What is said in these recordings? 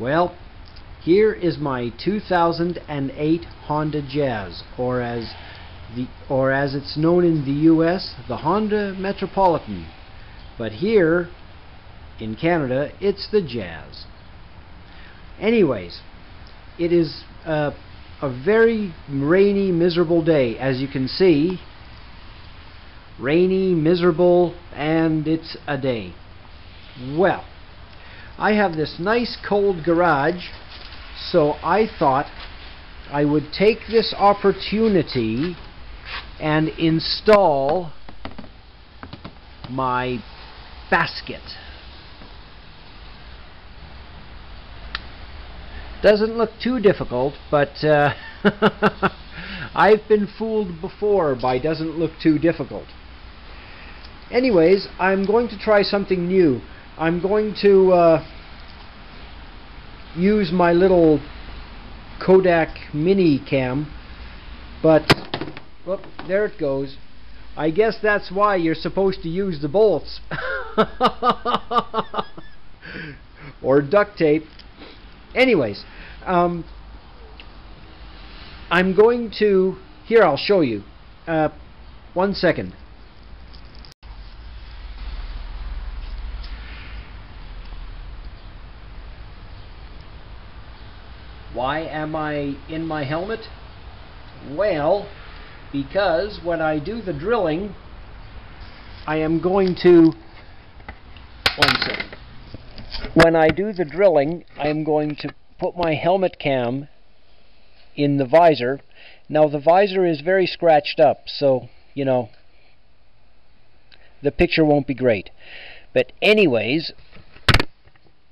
Well, here is my 2008 Honda Jazz, or as it's known in the US, the Honda Metropolitan. But here in Canada, it's the Jazz. Anyways, it is a very rainy, miserable day. As you can see, rainy, miserable, and it's a day. Well, I have this nice cold garage, so I thought I would take this opportunity and install my basket. Doesn't look too difficult, but I've been fooled before by doesn't look too difficult. Anyways, I'm going to try something new. I'm going to use my little Kodak mini cam, but whoop, there it goes. I guess that's why you're supposed to use the bolts or duct tape. Anyways, I'm going to, here, I'll show you. 1 second. Why am I in my helmet? Well, because when I do the drilling, I am going to, 1 second. When I do the drilling, I am going to put my helmet cam in the visor. Now the visor is very scratched up, so, you know, the picture won't be great. But anyways,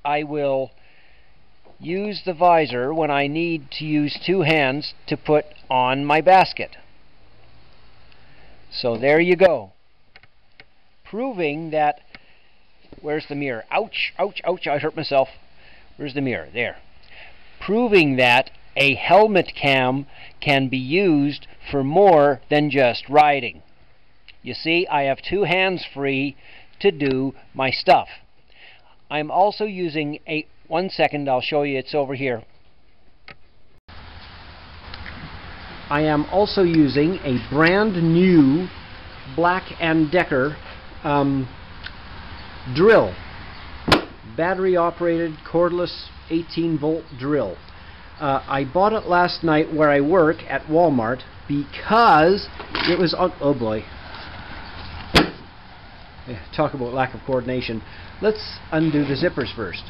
I will use the visor when I need to use two hands to put on my basket. So there you go. Proving that, where's the mirror? Ouch, ouch, ouch, I hurt myself. Where's the mirror? There. Proving that a helmet cam can be used for more than just riding. You see, I have two hands free to do my stuff. I'm also using a, 1 second, I'll show you, it's over here. I am also using a brand new Black & Decker drill. Battery operated cordless 18-volt drill. I bought it last night where I work at Walmart because it was on, oh boy. Talk about lack of coordination. Let's undo the zippers first.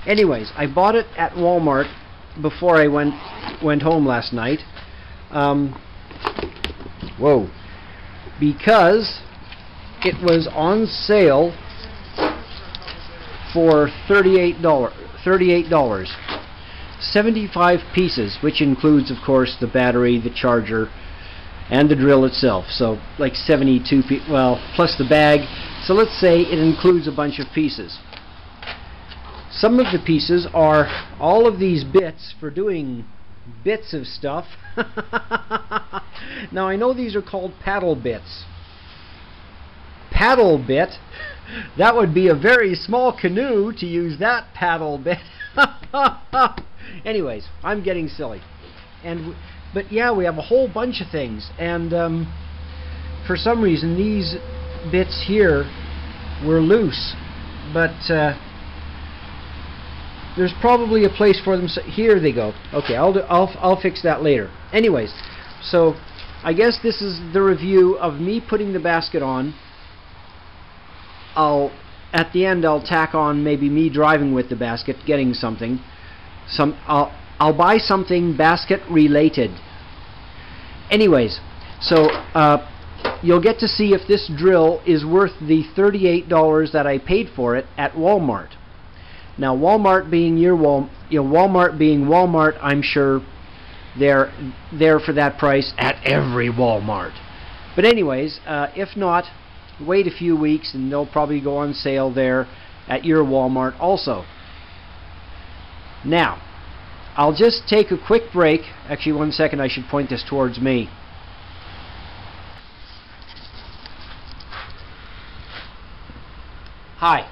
Anyways, I bought it at Walmart before I went home last night. Whoa. Because it was on sale for $38. 75 pieces, which includes, of course, the battery, the charger, and the drill itself. So, like 72 pieces, well, plus the bag. So let's say it includes a bunch of pieces. Some of the pieces are all of these bits for doing bits of stuff. Now, I know these are called paddle bits. Paddle bit? That would be a very small canoe to use that paddle bit. Anyways, I'm getting silly. But yeah, we have a whole bunch of things, and for some reason these bits here were loose, but there's probably a place for them. So here they go. Okay, I'll fix that later. Anyways, so I guess this is the review of me putting the basket on. At the end I'll tack on maybe me driving with the basket, getting something. I'll buy something basket related. Anyways, so you'll get to see if this drill is worth the $38 that I paid for it at Walmart. Now, Walmart being Walmart being Walmart, I'm sure they're there for that price at every Walmart. But anyways, if not, wait a few weeks and they'll probably go on sale there at your Walmart also. Now, I'll just take a quick break. Actually, 1 second, I should point this towards me. Hi.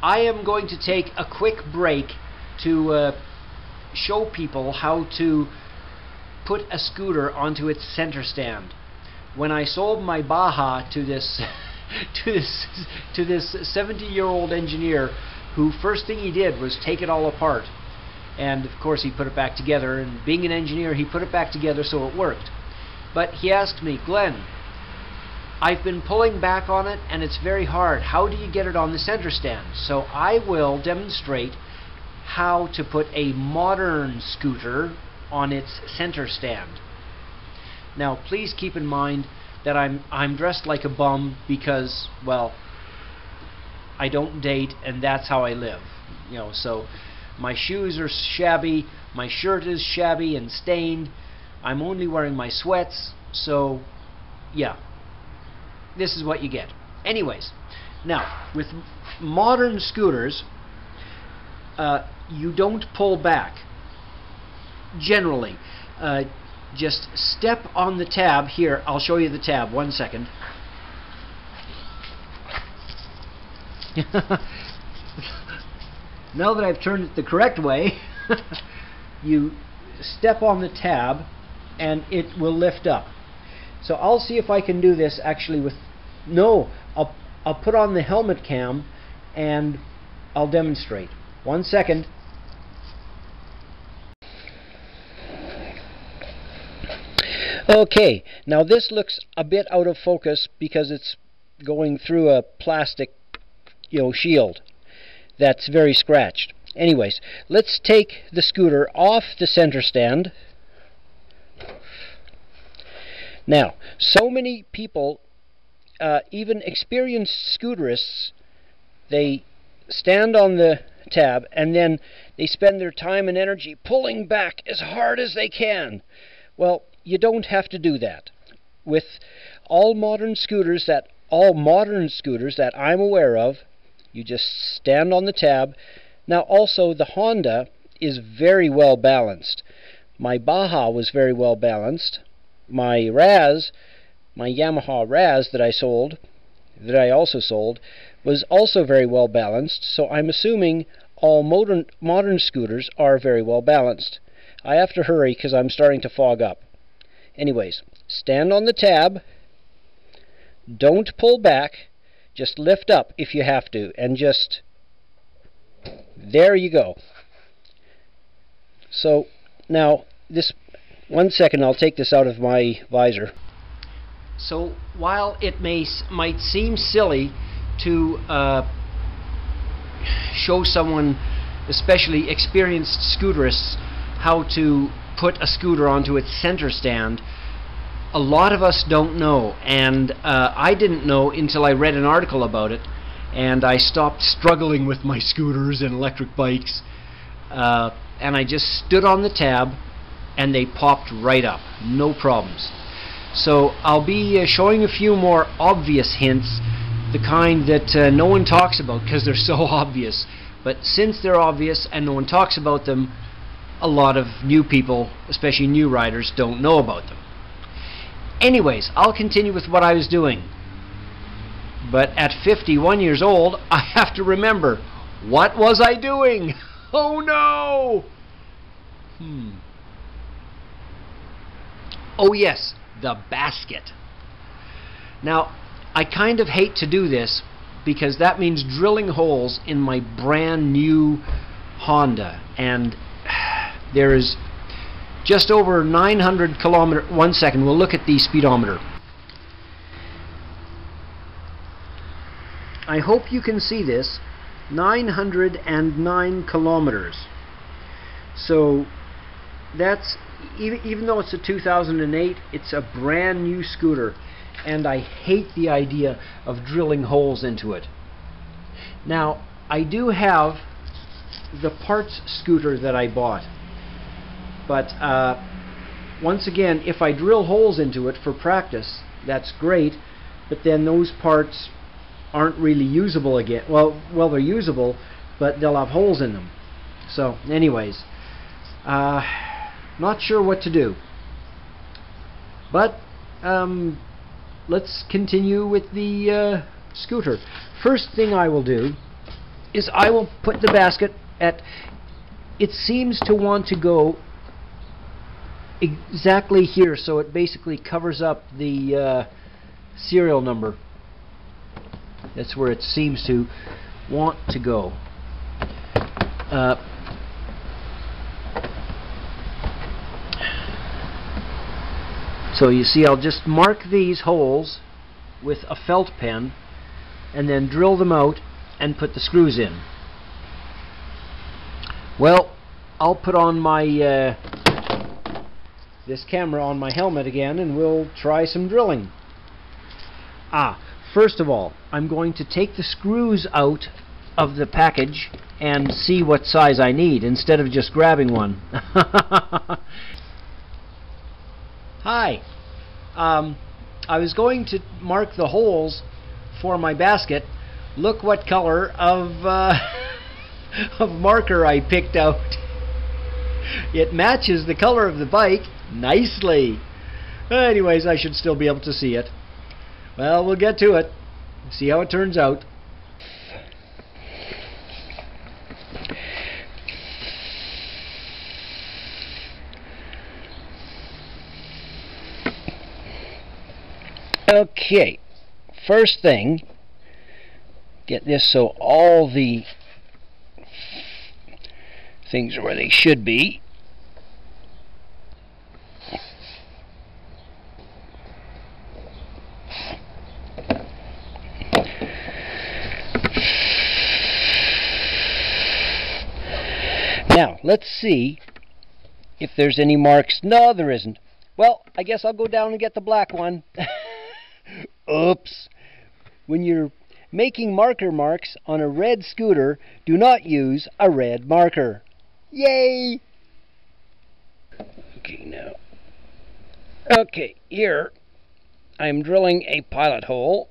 I am going to take a quick break to show people how to put a scooter onto its center stand. When I sold my Baja to this to this 70-year-old engineer, who first thing he did was take it all apart, and of course he put it back together, and being an engineer he put it back together so it worked. But he asked me, "Glenn, I've been pulling back on it and it's very hard. How do you get it on the center stand?" So I will demonstrate how to put a modern scooter on its center stand. Now please keep in mind that I'm dressed like a bum because, well, I don't date and that's how I live. You know, so my shoes are shabby, my shirt is shabby and stained, I'm only wearing my sweats, so yeah, this is what you get. Anyways, now with modern scooters, you don't pull back generally. Just step on the tab here. I'll show you the tab. 1 second. Now that I've turned it the correct way, you step on the tab and it will lift up. So I'll see if I can do this actually with... No, I'll put on the helmet cam and I'll demonstrate. 1 second. Okay, now this looks a bit out of focus because it's going through a plastic, shield that's very scratched. Anyways, let's take the scooter off the center stand. Now, so many people, even experienced scooterists, they stand on the tab and then they spend their time and energy pulling back as hard as they can. Well, you don't have to do that. With all modern scooters that I'm aware of, you just stand on the tab. Now also the Honda is very well balanced. My Baja was very well balanced. My Yamaha Raz that I also sold, was also very well balanced. So I'm assuming all modern scooters are very well balanced. I have to hurry because I'm starting to fog up. Anyways, stand on the tab, don't pull back, just lift up if you have to, and just, there you go. So, now, 1 second, I'll take this out of my visor. So, while it might seem silly to show someone, especially experienced scooterists, how to put a scooter onto its center stand, a lot of us don't know, and I didn't know until I read an article about it, and I stopped struggling with my scooters and electric bikes, and I just stood on the tab and they popped right up, no problems. So I'll be showing a few more obvious hints, the kind that no one talks about because they're so obvious, but since they're obvious and no one talks about them, a lot of new people, especially new riders, don't know about them. Anyways, I'll continue with what I was doing. But at 51 years old, I have to remember, what was I doing? Oh no! Oh yes, the basket. Now, I kind of hate to do this because that means drilling holes in my brand new Honda, and there is just over 900 kilometers. 1 second, we'll look at the speedometer. I hope you can see this. 909 kilometers. So that's, even though it's a 2008, it's a brand new scooter, and I hate the idea of drilling holes into it. Now, I do have the parts scooter that I bought. But once again, if I drill holes into it for practice, that's great, but then those parts aren't really usable again. Well, they're usable, but they'll have holes in them. So, anyways, not sure what to do. But let's continue with the scooter. First thing I will do is I will put the basket at it seems to want to go exactly here, so it basically covers up the serial number. That's where it seems to want to go. So you see, I'll just mark these holes with a felt pen and then drill them out and put the screws in. Well, I'll put on my this camera on my helmet again, and we'll try some drilling. First of all, I'm going to take the screws out of the package and see what size I need instead of just grabbing one. Hi. I was going to mark the holes for my basket. Look what color of of marker I picked out. It matches the color of the bike nicely. Anyways, I should still be able to see it. Well, we'll get to it. See how it turns out. Okay, first thing, get this so all the things are where they should be. Now, let's see if there's any marks. No, there isn't. Well, I guess I'll go down and get the black one. Oops. When you're making marker marks on a red scooter, do not use a red marker. Yay! Okay, now. Okay, here I'm drilling a pilot hole.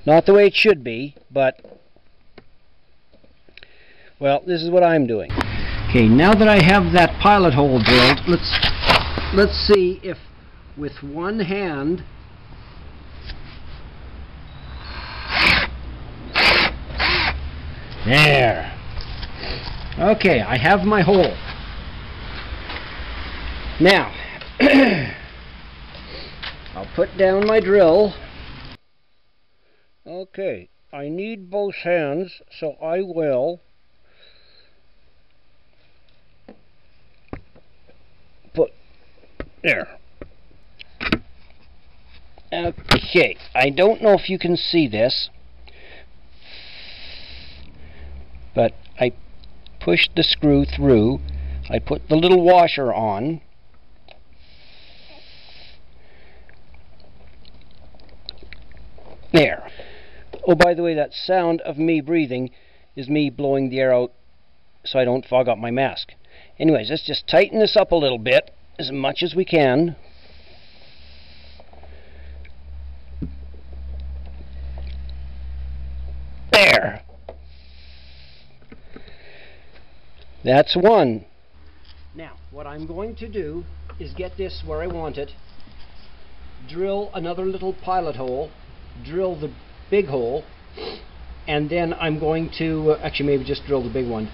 Not the way it should be, but well, this is what I'm doing. Okay, now that I have that pilot hole drilled, let's see if with one hand there. Okay, I have my hole. Now I'll put down my drill. Okay, I need both hands, so I will put there. Okay, I don't know if you can see this, but I pushed the screw through. I put the little washer on. There. Oh, by the way, that sound of me breathing is me blowing the air out so I don't fog up my mask. Anyways, let's just tighten this up a little bit, as much as we can. There. That's one. Now, what I'm going to do is get this where I want it, drill another little pilot hole, drill the big hole, and then I'm going to actually maybe just drill the big one,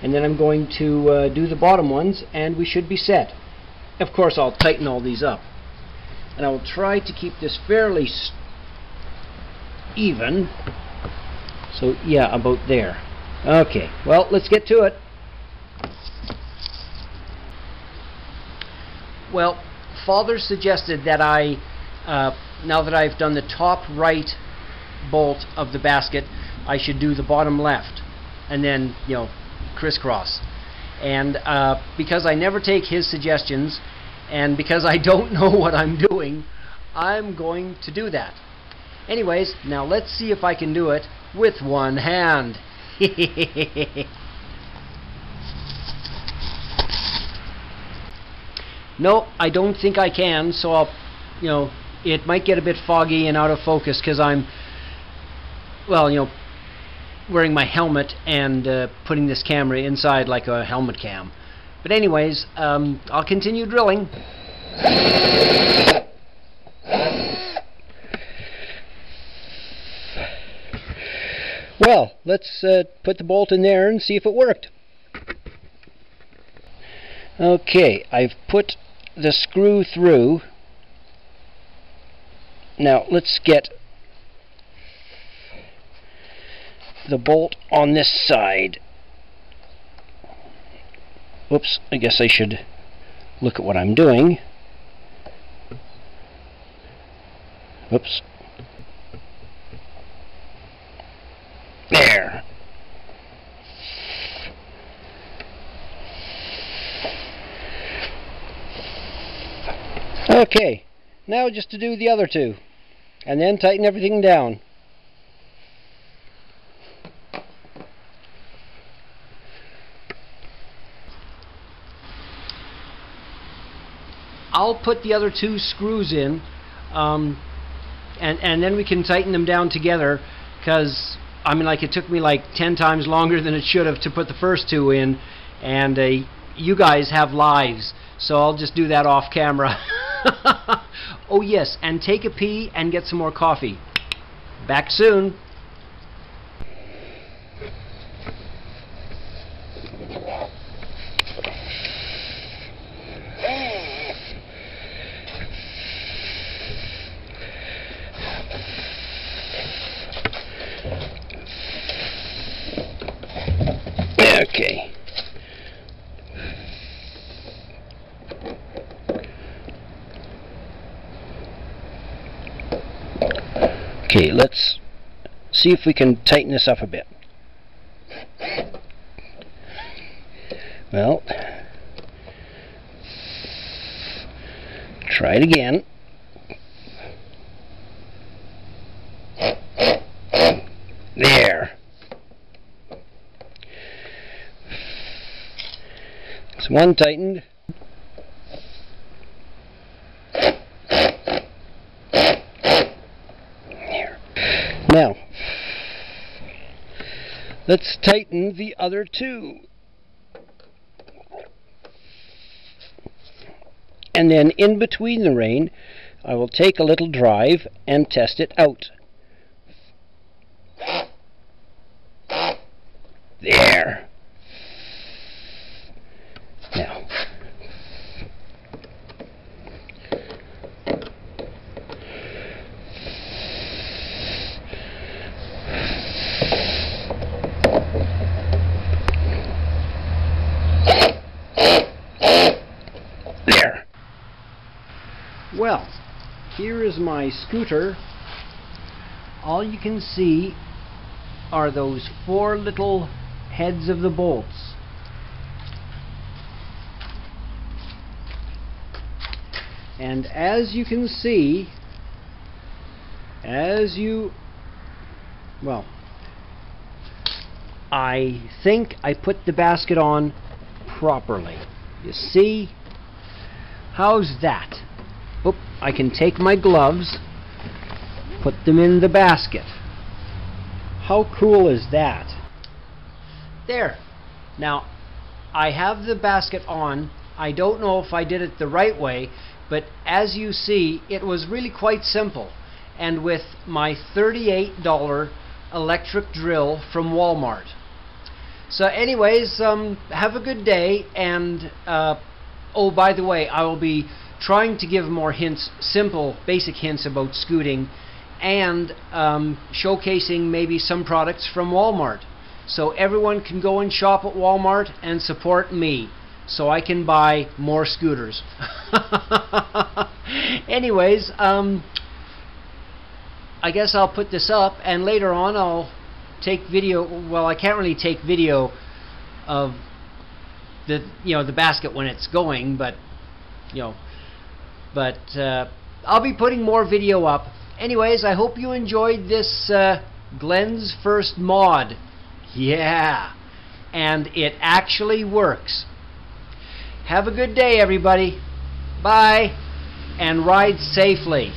and then I'm going to do the bottom ones, and we should be set. Of course, I'll tighten all these up, and I will try to keep this fairly even. So yeah, about there. Okay, well, let's get to it. Well, Father suggested that I now that I've done the top right bolt of the basket, I should do the bottom left, and then, you know, crisscross. And because I never take his suggestions, and because I don't know what I'm doing, I'm going to do that. Anyways, now let's see if I can do it with one hand. No, I don't think I can, so I'll, you know, it might get a bit foggy and out of focus because I'm, well, you know, wearing my helmet and putting this camera inside like a helmet cam. But anyways, I'll continue drilling. Well, let's put the bolt in there and see if it worked. Okay, I've put the screw through. Now let's get the bolt on this side. Whoops, I guess I should look at what I'm doing. Whoops. There. Okay, now just to do the other two, and then tighten everything down. I'll put the other two screws in, and then we can tighten them down together, because I mean, like, it took me like 10 times longer than it should have to put the first two in, and you guys have lives, so I'll just do that off camera. Oh yes, and take a pee and get some more coffee. Back soon. Okay. Okay, let's see if we can tighten this up a bit. Well, try it again. There. It's one tightened. There. Now, let's tighten the other two. And then in between the rein, I will take a little drive and test it out. There. Now. There. Well, here is my scooter. All you can see are those four little heads of the bolts. And as you can see, well, I think I put the basket on properly. You see? How's that? Oop, I can take my gloves, put them in the basket. How cool is that? There. Now, I have the basket on. I don't know if I did it the right way, but as you see, it was really quite simple. And with my $38 electric drill from Walmart. So anyways, have a good day, and oh, by the way, I will be trying to give more hints, simple, basic hints about scooting, and showcasing maybe some products from Walmart. So everyone can go and shop at Walmart and support me, so I can buy more scooters. Anyways, I guess I'll put this up, and later on I'll take video. Well, I can't really take video of the the basket when it's going, but I'll be putting more video up. Anyways, I hope you enjoyed this Glenn's first mod. Yeah, and it actually works. Have a good day, everybody. Bye, and ride safely.